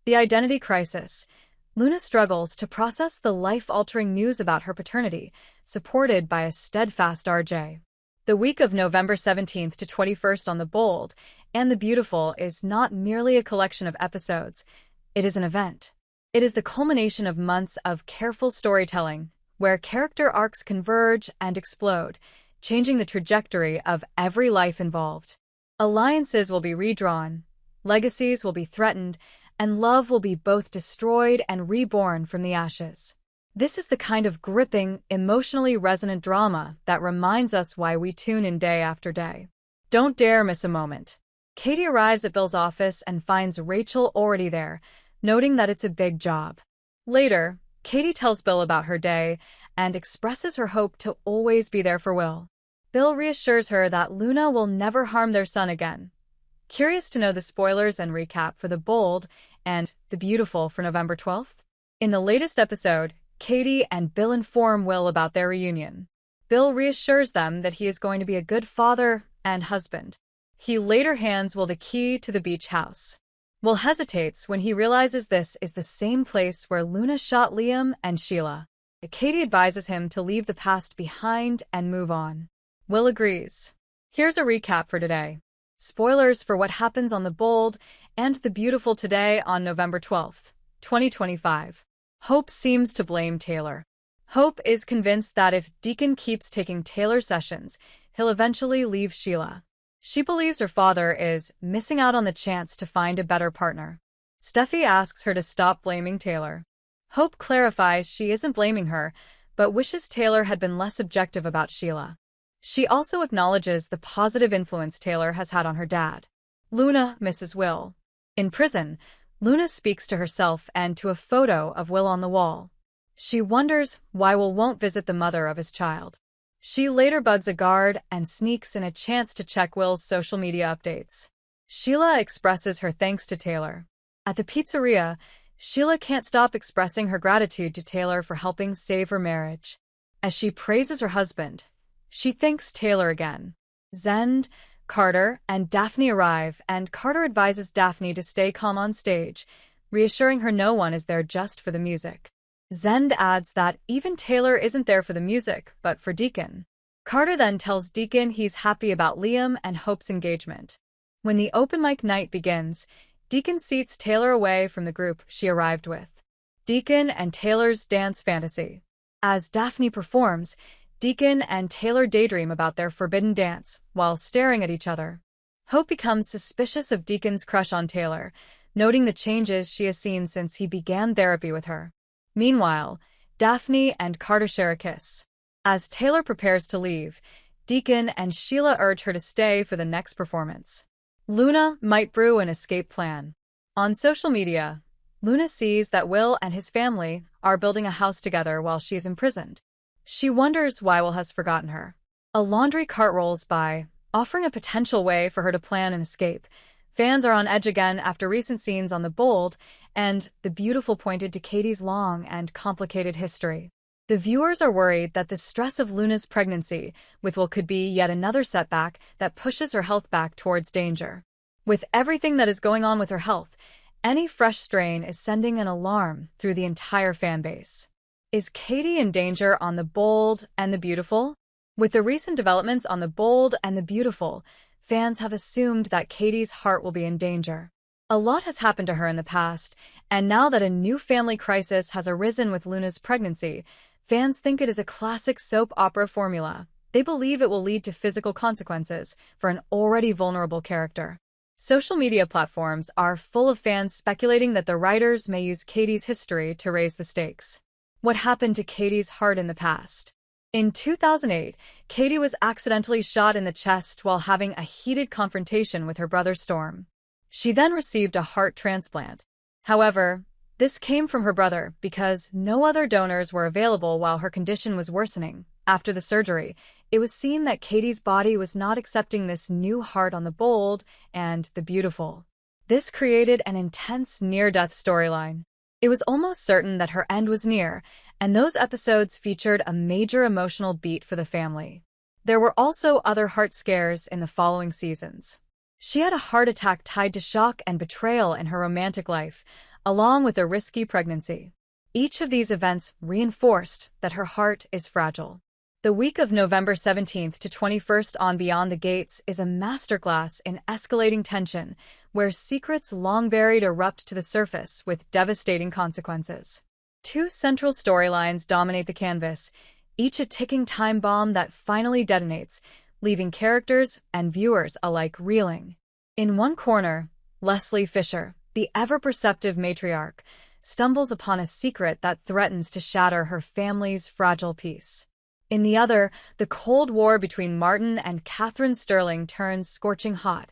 The identity crisis. Luna struggles to process the life-altering news about her paternity, supported by a steadfast RJ. The week of November 17th to 21st on The Bold and the Beautiful is not merely a collection of episodes, it is an event. It is the culmination of months of careful storytelling, where character arcs converge and explode, changing the trajectory of every life involved. Alliances will be redrawn, legacies will be threatened, and love will be both destroyed and reborn from the ashes. This is the kind of gripping, emotionally resonant drama that reminds us why we tune in day after day. Don't dare miss a moment. Katie arrives at Bill's office and finds Rachel already there, noting that it's a big job. Later, Katie tells Bill about her day and expresses her hope to always be there for Will. Bill reassures her that Luna will never harm their son again. Curious to know the spoilers and recap for The Bold and The Beautiful for November 12th? In the latest episode, Katie and Bill inform Will about their reunion. Bill reassures them that he is going to be a good father and husband. He later hands Will the key to the beach house. Will hesitates when he realizes this is the same place where Luna shot Liam and Sheila. Katie advises him to leave the past behind and move on. Will agrees. Here's a recap for today. Spoilers for what happens on The Bold and The Beautiful today on November 12th, 2025. Hope seems to blame Taylor. Hope is convinced that if Deacon keeps taking Taylor sessions, he'll eventually leave Sheila. She believes her father is missing out on the chance to find a better partner. Steffi asks her to stop blaming Taylor. Hope clarifies she isn't blaming her, but wishes Taylor had been less objective about Sheila. She also acknowledges the positive influence Taylor has had on her dad. Luna misses Will. In prison, Luna speaks to herself and to a photo of Will on the wall. She wonders why Will won't visit the mother of his child. She later bugs a guard and sneaks in a chance to check Will's social media updates. Sheila expresses her thanks to Taylor. At the pizzeria, Sheila can't stop expressing her gratitude to Taylor for helping save her marriage. As she praises her husband, she thanks Taylor again. Zend, Carter, and Daphnee arrive, and Carter advises Daphnee to stay calm on stage, reassuring her no one is there just for the music. Zend adds that even Taylor isn't there for the music, but for Deacon. Carter then tells Deacon he's happy about Liam and Hope's engagement. When the open mic night begins, Deacon seats Taylor away from the group she arrived with. Deacon and Taylor's dance fantasy. As Daphnee performs, Deacon and Taylor daydream about their forbidden dance while staring at each other. Hope becomes suspicious of Deacon's crush on Taylor, noting the changes she has seen since he began therapy with her. Meanwhile, Daphnee and Carter share a kiss. As Taylor prepares to leave, Deacon and Sheila urge her to stay for the next performance. Luna might brew an escape plan. On social media, Luna sees that Will and his family are building a house together while she is imprisoned. She wonders why Will has forgotten her. A laundry cart rolls by, offering a potential way for her to plan an escape. Fans are on edge again after recent scenes on The Bold and The Beautiful pointed to Katie's long and complicated history. The viewers are worried that the stress of Luna's pregnancy with Will could be yet another setback that pushes her health back towards danger. With everything that is going on with her health, any fresh strain is sending an alarm through the entire fanbase. Is Katie in danger on The Bold and The Beautiful? With the recent developments on The Bold and The Beautiful, fans have assumed that Katie's heart will be in danger. A lot has happened to her in the past, and now that a new family crisis has arisen with Luna's pregnancy, fans think it is a classic soap opera formula. They believe it will lead to physical consequences for an already vulnerable character. Social media platforms are full of fans speculating that the writers may use Katie's history to raise the stakes. What happened to Katie's heart in the past? In 2008, Katie was accidentally shot in the chest while having a heated confrontation with her brother Storm. She then received a heart transplant. However, this came from her brother because no other donors were available while her condition was worsening. After the surgery, it was seen that Katie's body was not accepting this new heart on The Bold and The Beautiful. This created an intense near-death storyline. It was almost certain that her end was near, and those episodes featured a major emotional beat for the family. There were also other heart scares in the following seasons. She had a heart attack tied to shock and betrayal in her romantic life, along with a risky pregnancy. Each of these events reinforced that her heart is fragile. The week of November 17th to 21st on Beyond the Gates is a masterclass in escalating tension, where secrets long buried erupt to the surface with devastating consequences. Two central storylines dominate the canvas, each a ticking time bomb that finally detonates, leaving characters and viewers alike reeling. In one corner, Leslie Fisher, the ever-perceptive matriarch, stumbles upon a secret that threatens to shatter her family's fragile peace. In the other, the Cold War between Martin and Catherine Sterling turns scorching hot,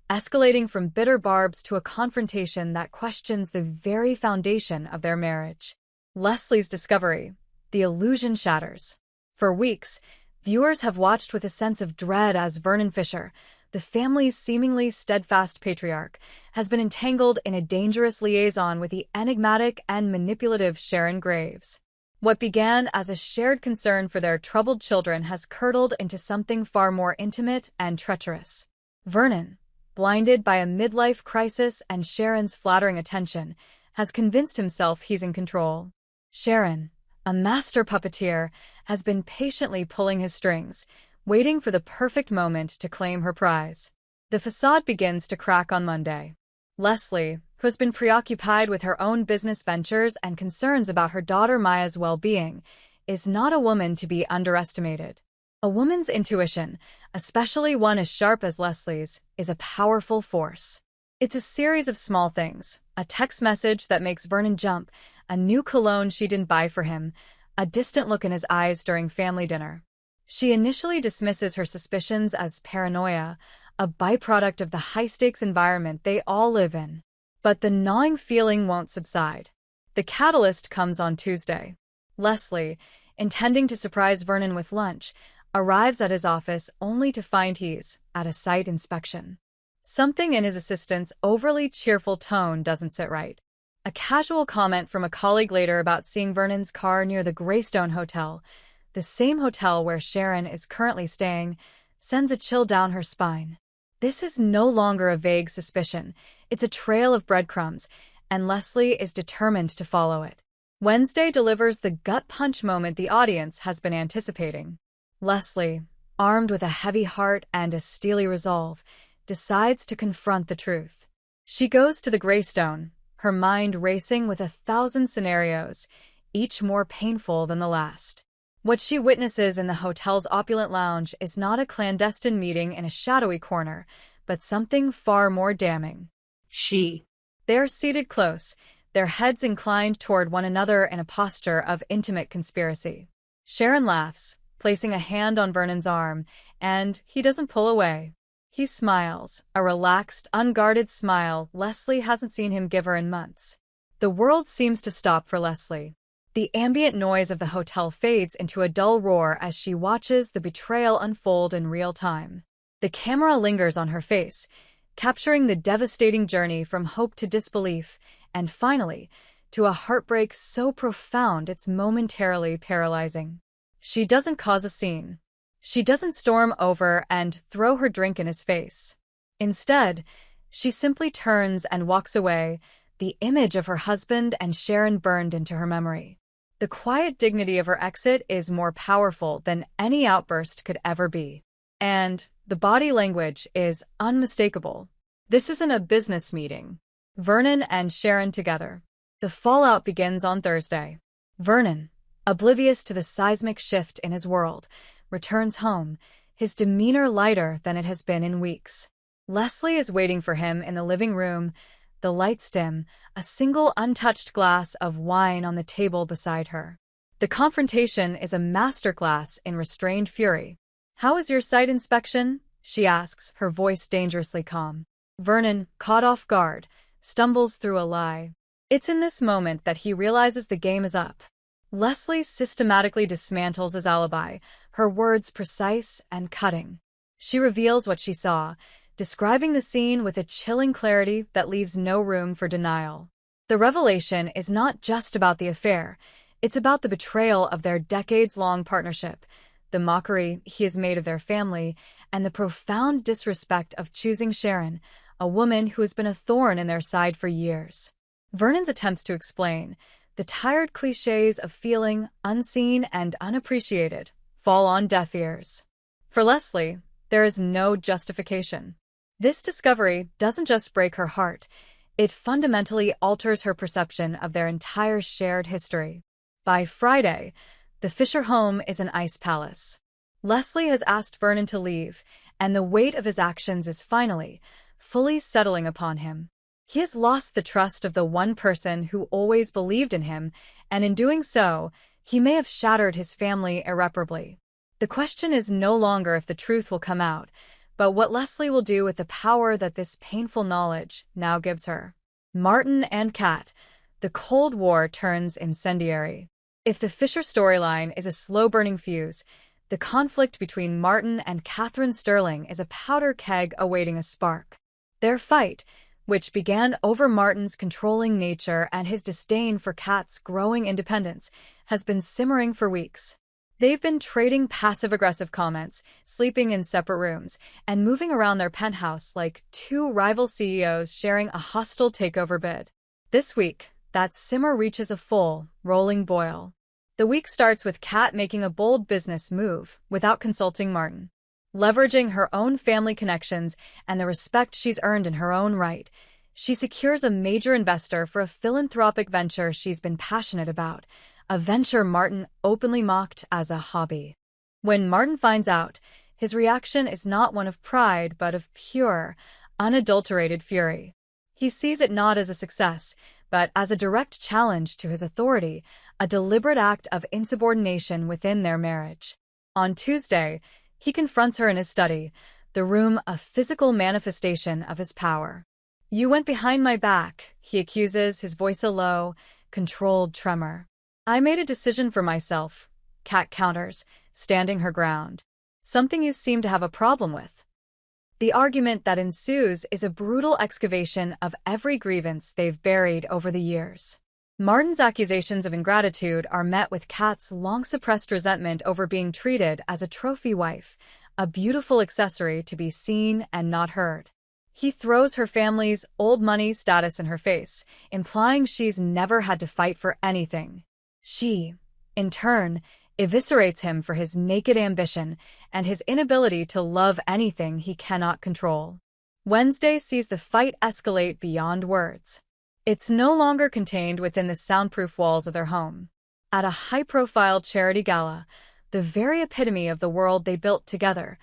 escalating from bitter barbs to a confrontation that questions the very foundation of their marriage. Leslie's discovery. The illusion shatters. For weeks, viewers have watched with a sense of dread as Vernon Fisher, the family's seemingly steadfast patriarch, has been entangled in a dangerous liaison with the enigmatic and manipulative Sharon Graves. What began as a shared concern for their troubled children has curdled into something far more intimate and treacherous. Vernon, blinded by a midlife crisis and Sharon's flattering attention, has convinced himself he's in control. Sharon, a master puppeteer, has been patiently pulling his strings, waiting for the perfect moment to claim her prize. The facade begins to crack on Monday. Leslie, who has been preoccupied with her own business ventures and concerns about her daughter Maya's well-being, is not a woman to be underestimated. A woman's intuition, especially one as sharp as Leslie's, is a powerful force. It's a series of small things: a text message that makes Vernon jump, a new cologne she didn't buy for him, a distant look in his eyes during family dinner. She initially dismisses her suspicions as paranoia, a byproduct of the high-stakes environment they all live in. But the gnawing feeling won't subside. The catalyst comes on Tuesday. Leslie, intending to surprise Vernon with lunch, arrives at his office only to find he's at a site inspection. Something in his assistant's overly cheerful tone doesn't sit right. A casual comment from a colleague later about seeing Vernon's car near the Greystone Hotel, the same hotel where Sharon is currently staying, sends a chill down her spine. This is no longer a vague suspicion. It's a trail of breadcrumbs, and Leslie is determined to follow it. Wednesday delivers the gut punch moment the audience has been anticipating. Leslie, armed with a heavy heart and a steely resolve, decides to confront the truth. She goes to the Greystone, her mind racing with 1,000 scenarios, each more painful than the last. What she witnesses in the hotel's opulent lounge is not a clandestine meeting in a shadowy corner, but something far more damning. They're seated close, their heads inclined toward one another in a posture of intimate conspiracy. Sharon laughs, placing a hand on Vernon's arm, and he doesn't pull away. He smiles, a relaxed, unguarded smile Leslie hasn't seen him give her in months. The world seems to stop for Leslie. The ambient noise of the hotel fades into a dull roar as she watches the betrayal unfold in real time. The camera lingers on her face, capturing the devastating journey from hope to disbelief, and finally, to a heartbreak so profound it's momentarily paralyzing. She doesn't cause a scene. She doesn't storm over and throw her drink in his face. Instead, she simply turns and walks away, the image of her husband and Sharon burned into her memory. The quiet dignity of her exit is more powerful than any outburst could ever be. And the body language is unmistakable. This isn't a business meeting. Vernon and Sharon together. The fallout begins on Thursday. Vernon, oblivious to the seismic shift in his world, returns home, his demeanor lighter than it has been in weeks. Leslie is waiting for him in the living room, the lights dim, a single untouched glass of wine on the table beside her. The confrontation is a masterclass in restrained fury. "How is your site inspection?" she asks, her voice dangerously calm. Vernon, caught off guard, stumbles through a lie. It's in this moment that he realizes the game is up. Leslie systematically dismantles his alibi, her words precise and cutting. She reveals what she saw, describing the scene with a chilling clarity that leaves no room for denial. The revelation is not just about the affair, it's about the betrayal of their decades-long partnership, the mockery he has made of their family, and the profound disrespect of choosing Sharon, a woman who has been a thorn in their side for years. Vernon's attempts to explain, the tired cliches of feeling unseen and unappreciated, fall on deaf ears. For Leslie, there is no justification. This discovery doesn't just break her heart, it fundamentally alters her perception of their entire shared history. By Friday, the Fisher home is an ice palace. Leslie has asked Vernon to leave, and the weight of his actions is finally, fully settling upon him. He has lost the trust of the one person who always believed in him, and in doing so, he may have shattered his family irreparably. The question is no longer if the truth will come out, but what Leslie will do with the power that this painful knowledge now gives her. Martin and Kat, the Cold War turns incendiary. If the Fisher storyline is a slow-burning fuse, the conflict between Martin and Catherine Sterling is a powder keg awaiting a spark. Their fight, which began over Martin's controlling nature and his disdain for Kat's growing independence, has been simmering for weeks. They've been trading passive-aggressive comments, sleeping in separate rooms, and moving around their penthouse like two rival CEOs sharing a hostile takeover bid. This week, that simmer reaches a full, rolling boil. The week starts with Kat making a bold business move without consulting Martin. Leveraging her own family connections and the respect she's earned in her own right, she secures a major investor for a philanthropic venture she's been passionate about, a venture Martin openly mocked as a hobby. When Martin finds out, his reaction is not one of pride but of pure, unadulterated fury. He sees it not as a success, but as a direct challenge to his authority, a deliberate act of insubordination within their marriage. On Tuesday, he confronts her in his study, the room a physical manifestation of his power. "You went behind my back," he accuses, his voice a low, controlled tremor. "I made a decision for myself," Kat counters, standing her ground. "Something you seem to have a problem with." The argument that ensues is a brutal excavation of every grievance they've buried over the years. Martin's accusations of ingratitude are met with Kat's long-suppressed resentment over being treated as a trophy wife, a beautiful accessory to be seen and not heard. He throws her family's old money status in her face, implying she's never had to fight for anything. She, in turn, eviscerates him for his naked ambition and his inability to love anything he cannot control. Wednesday sees the fight escalate beyond words. It's no longer contained within the soundproof walls of their home. At a high-profile charity gala, the very epitome of the world they built together,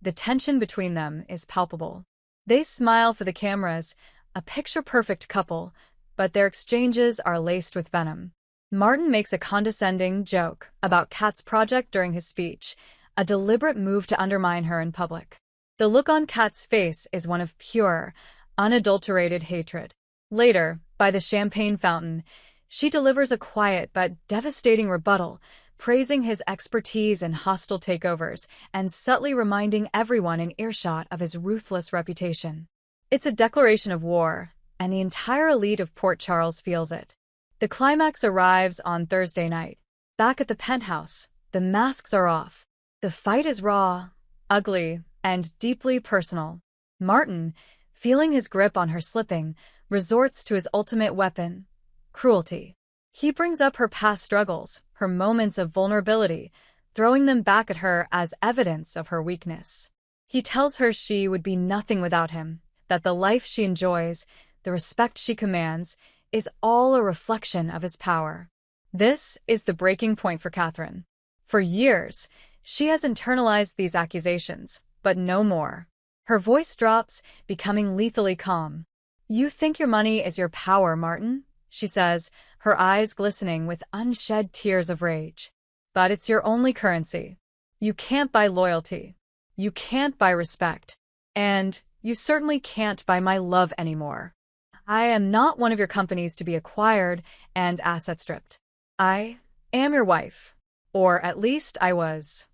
the tension between them is palpable. They smile for the cameras, a picture-perfect couple, but their exchanges are laced with venom. Martin makes a condescending joke about Kat's project during his speech, a deliberate move to undermine her in public. The look on Kat's face is one of pure, unadulterated hatred. Later, by the champagne fountain, she delivers a quiet but devastating rebuttal, praising his expertise in hostile takeovers and subtly reminding everyone in earshot of his ruthless reputation. It's a declaration of war, and the entire elite of Port Charles feels it. The climax arrives on Thursday night. Back at the penthouse, the masks are off. The fight is raw, ugly, and deeply personal. Martin, feeling his grip on her slipping, resorts to his ultimate weapon, cruelty. He brings up her past struggles, her moments of vulnerability, throwing them back at her as evidence of her weakness. He tells her she would be nothing without him, that the life she enjoys, the respect she commands, is all a reflection of his power. This is the breaking point for Catherine. For years, she has internalized these accusations, but no more. Her voice drops, becoming lethally calm. "You think your money is your power, Martin?" she says, her eyes glistening with unshed tears of rage. "But it's your only currency. You can't buy loyalty. You can't buy respect. And you certainly can't buy my love anymore. I am not one of your companies to be acquired and asset stripped. I am your wife. Or at least I was."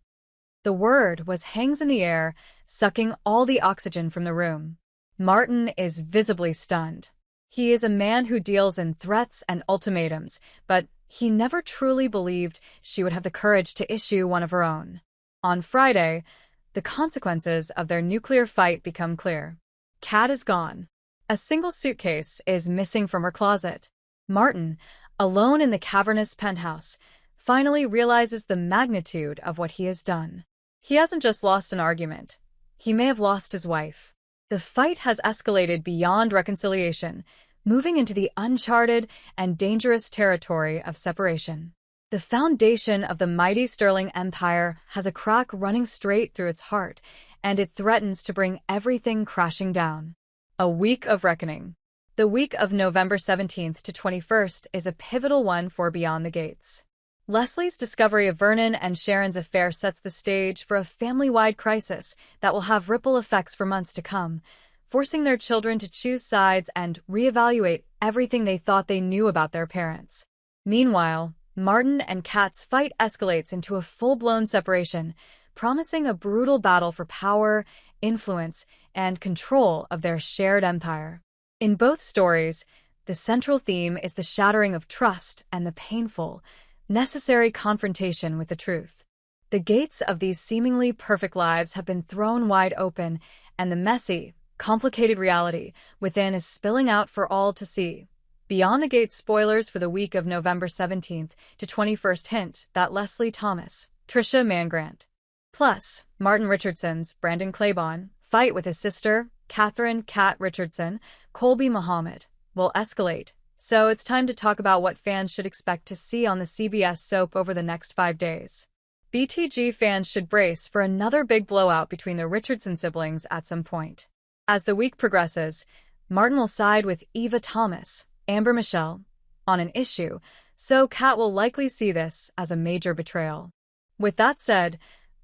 The word hangs in the air, sucking all the oxygen from the room. Martin is visibly stunned. He is a man who deals in threats and ultimatums, but he never truly believed she would have the courage to issue one of her own. On Friday, the consequences of their nuclear fight become clear. Kat is gone. A single suitcase is missing from her closet. Martin, alone in the cavernous penthouse, finally realizes the magnitude of what he has done. He hasn't just lost an argument. He may have lost his wife. The fight has escalated beyond reconciliation, moving into the uncharted and dangerous territory of separation. The foundation of the mighty Sterling Empire has a crack running straight through its heart, and it threatens to bring everything crashing down. A week of reckoning. The week of November 17th to 21st is a pivotal one for Beyond the Gates. Leslie's discovery of Vernon and Sharon's affair sets the stage for a family-wide crisis that will have ripple effects for months to come, forcing their children to choose sides and reevaluate everything they thought they knew about their parents. Meanwhile, Martin and Kat's fight escalates into a full-blown separation, promising a brutal battle for power, influence, and control of their shared empire. In both stories, the central theme is the shattering of trust and the painful, necessary confrontation with the truth. The gates of these seemingly perfect lives have been thrown wide open, and the messy, complicated reality within is spilling out for all to see. Beyond the Gates spoilers for the week of November 17th to 21st hint that Leslie Thomas, Trisha Mangrant, plus Martin Richardson's Brandon Claiborne fight with his sister, Catherine Kat Richardson, Colby Muhammad, will escalate. So it's time to talk about what fans should expect to see on the CBS soap over the next 5 days. BTG fans should brace for another big blowout between the Richardson siblings at some point. As the week progresses, Martin will side with Eva Thomas, Amber Michele, on an issue, so Kat will likely see this as a major betrayal. With that said,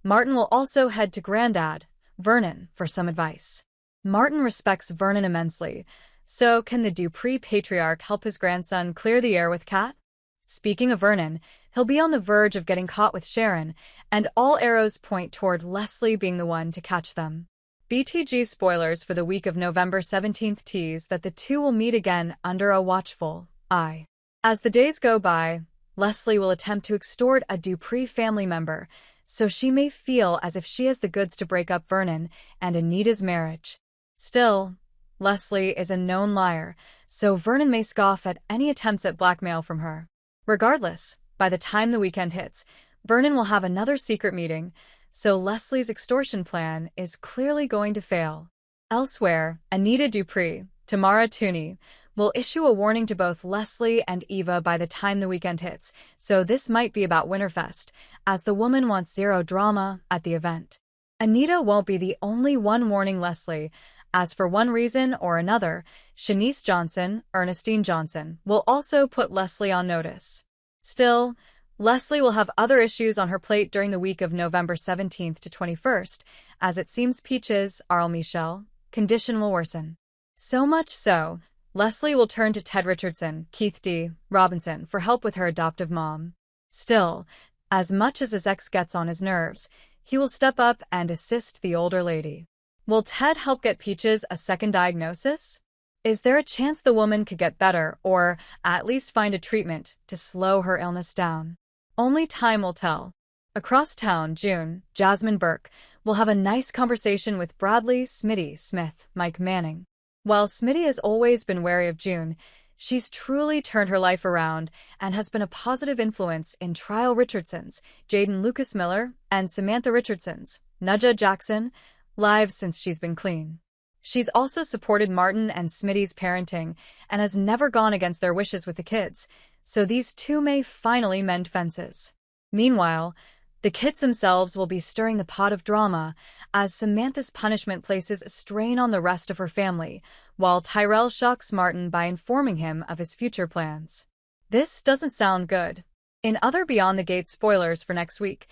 Martin will also head to Grandad, Vernon, for some advice. Martin respects Vernon immensely, so can the Dupree patriarch help his grandson clear the air with Kat? Speaking of Vernon, he'll be on the verge of getting caught with Sharon, and all arrows point toward Leslie being the one to catch them. BTG spoilers for the week of November 17th tease that the two will meet again under a watchful eye. As the days go by, Leslie will attempt to extort a Dupree family member, so she may feel as if she has the goods to break up Vernon and Anita's marriage. Still, Leslie is a known liar, so Vernon may scoff at any attempts at blackmail from her. Regardless, by the time the weekend hits, Vernon will have another secret meeting, so Leslie's extortion plan is clearly going to fail. Elsewhere, Anita Dupree, Tamara Tunie, will issue a warning to both Leslie and Eva by the time the weekend hits, so this might be about Winterfest, as the woman wants zero drama at the event. Anita won't be the only one warning Leslie, as for one reason or another, Shanice Johnson, Ernestine Johnson, will also put Leslie on notice. Still, Leslie will have other issues on her plate during the week of November 17th to 21st, as it seems Peach's, Arl Michelle, condition will worsen. So much so, Leslie will turn to Ted Richardson, Keith D. Robinson, for help with her adoptive mom. Still, as much as his ex gets on his nerves, he will step up and assist the older lady. Will Ted help get Peaches a second diagnosis? Is there a chance the woman could get better or at least find a treatment to slow her illness down? Only time will tell. Across town, June, Jasmine Burke, will have a nice conversation with Bradley Smitty Smith, Mike Manning. While Smitty has always been wary of June, she's truly turned her life around and has been a positive influence in Trial Richardson's, Jaden Lucas Miller, and Samantha Richardson's, Nudja Jackson, lives since she's been clean. She's also supported Martin and Smitty's parenting and has never gone against their wishes with the kids, so these two may finally mend fences. Meanwhile, the kids themselves will be stirring the pot of drama as Samantha's punishment places a strain on the rest of her family, while Tyrell shocks Martin by informing him of his future plans. This doesn't sound good. In other Beyond the Gates spoilers for next week,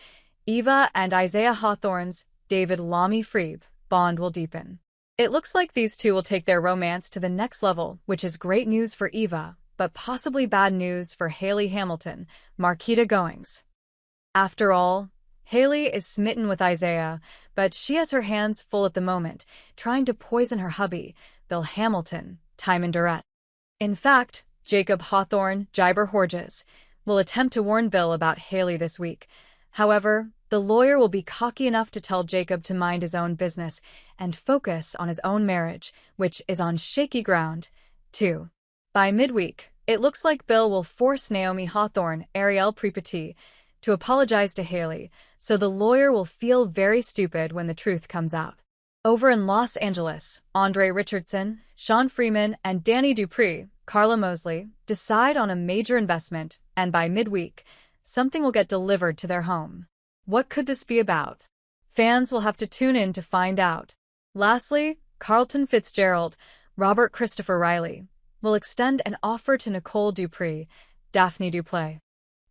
Eva and Isaiah Hawthorne's David Lamy Freeb bond will deepen. It looks like these two will take their romance to the next level, which is great news for Eva, but possibly bad news for Haley Hamilton, Marquita Goings. After all, Haley is smitten with Isaiah, but she has her hands full at the moment, trying to poison her hubby, Bill Hamilton, Timon Durrett. In fact, Jacob Hawthorne, Jiber Horges, will attempt to warn Bill about Haley this week. However, the lawyer will be cocky enough to tell Jacob to mind his own business and focus on his own marriage, which is on shaky ground, too. By midweek, It looks like Bill will force Naomi Hawthorne, Ariel Prepati, to apologize to Haley, so the lawyer will feel very stupid when the truth comes out. Over in Los Angeles, Andre Richardson, Sean Freeman, and Daphnee Duplaix, Karla Mosley, decide on a major investment, and by midweek, something will get delivered to their home. What could this be about? Fans will have to tune in to find out. Lastly, Carlton Fitzgerald, Robert Christopher Riley, will extend an offer to Nicole Dupree, Daphnee Duplaix.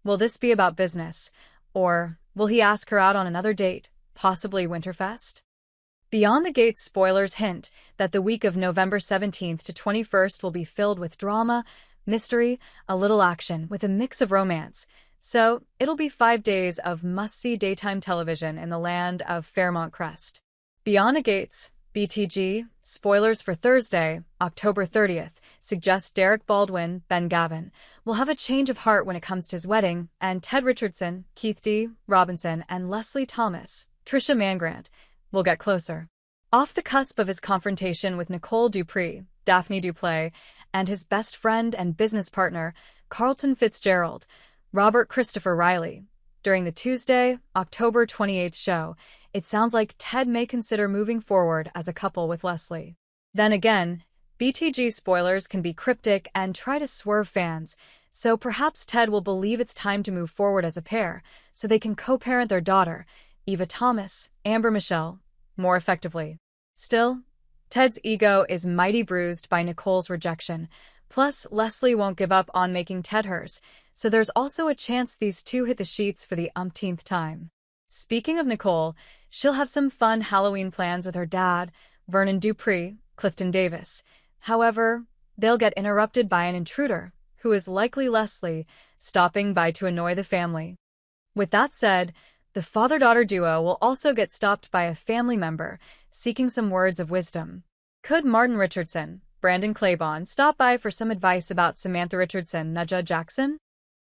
Will this be about business, or will he ask her out on another date, possibly Winterfest? Beyond the Gates spoilers hint that the week of November 17th to 21st will be filled with drama, mystery, a little action, with a mix of romance. So, it'll be 5 days of must-see daytime television in the land of Fairmont Crest. Beyond the Gates, BTG, spoilers for Thursday, October 30th, suggest Derek Baldwin, Ben Gavin, will have a change of heart when it comes to his wedding, and Ted Richardson, Keith D. Robinson, and Leslie Thomas, Trisha Mangrant, will get closer. Off the cusp of his confrontation with Nicole Dupree, Daphnee Duplaix, and his best friend and business partner, Carlton Fitzgerald, Robert Christopher Riley. During the Tuesday, October 28th show, it sounds like Ted may consider moving forward as a couple with Leslie. Then again, BTG spoilers can be cryptic and try to swerve fans, so perhaps Ted will believe it's time to move forward as a pair, so they can co-parent their daughter, Eva Thomas, Amber Michele, more effectively. Still, Ted's ego is mighty bruised by Nicole's rejection, plus Leslie won't give up on making Ted hers, so there's also a chance these two hit the sheets for the umpteenth time. Speaking of Nicole, she'll have some fun Halloween plans with her dad, Vernon Dupree, Clifton Davis. However, they'll get interrupted by an intruder, who is likely Leslie, stopping by to annoy the family. With that said, the father-daughter duo will also get stopped by a family member, seeking some words of wisdom. Could Martin Richardson, Brandon Claiborne, stop by for some advice about Samantha Richardson, Nudja Jackson?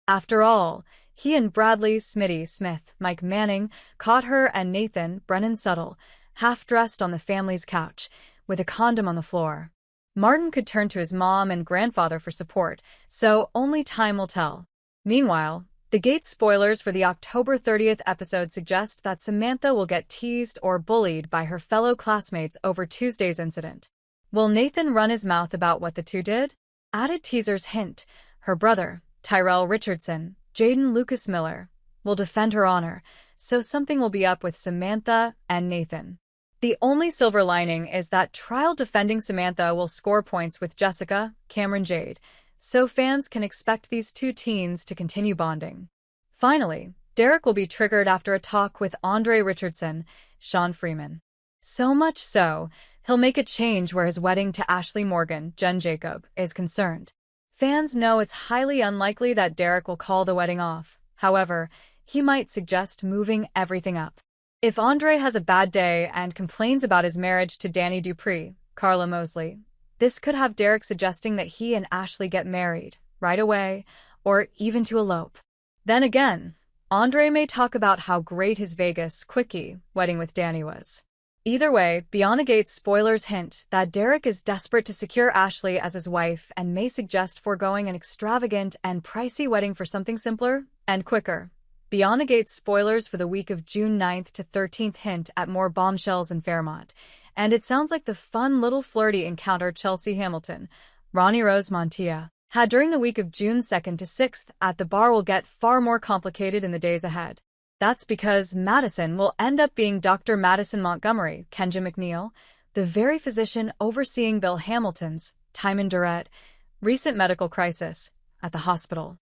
After all, he and Bradley Smitty Smith, Mike Manning, caught her and Nathan Brennan Suttle, half-dressed on the family's couch, with a condom on the floor. Martin could turn to his mom and grandfather for support, so only time will tell. Meanwhile, the Gates spoilers for the October 30th episode suggest that Samantha will get teased or bullied by her fellow classmates over Tuesday's incident. Will Nathan run his mouth about what the two did? Added teasers hint her brother, Tyrell Richardson, Jaden Lucas Miller, will defend her honor, so something will be up with Samantha and Nathan. The only silver lining is that trial defending Samantha will score points with Jessica, Cameron Jade, so fans can expect these two teens to continue bonding. Finally, Derek will be triggered after a talk with Andre Richardson, Sean Freeman. So much so, he'll make a change where his wedding to Ashley Morgan, Jen Jacob, is concerned. Fans know it's highly unlikely that Derek will call the wedding off. However, he might suggest moving everything up. If Andre has a bad day and complains about his marriage to Daphnee Duplaix, Karla Mosley, this could have Derek suggesting that he and Ashley get married right away, or even to elope. Then again, Andre may talk about how great his Vegas quickie wedding with Daphnee was. Either way, Beyond the Gates spoilers hint that Derek is desperate to secure Ashley as his wife and may suggest foregoing an extravagant and pricey wedding for something simpler and quicker. Beyond the Gates spoilers for the week of June 9th to 13th hint at more bombshells in Fairmont, and it sounds like the fun little flirty encounter Chelsea Hamilton, Ronnie Rose Montilla, had during the week of June 2nd to 6th at the bar will get far more complicated in the days ahead. That's because Madison will end up being Dr. Madison Montgomery, Kenja McNeil, the very physician overseeing Bill Hamilton's, Timon Durrett, recent medical crisis at the hospital.